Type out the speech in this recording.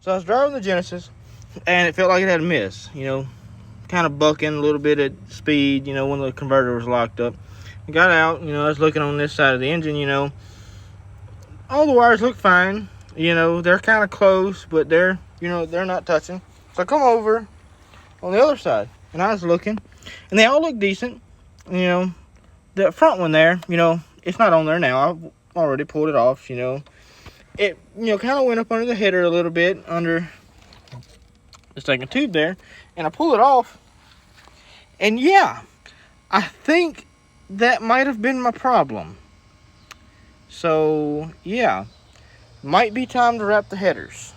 So I was driving the Genesis, and it felt like it had a miss, you know, kind of bucking a little bit at speed, you know, when the converter was locked up. I got out, you know, I was looking on this side of the engine, you know. All the wires look fine, you know, they're kind of close, but they're, you know, they're not touching. So I come over on the other side, and I was looking, and they all look decent, you know. The front one there, you know, it's not on there now. I've already pulled it off, you know. It, you know, kind of went up under the header a little bit, under the second tube there, and I pull it off, and yeah, I think that might have been my problem. So yeah, might be time to wrap the headers.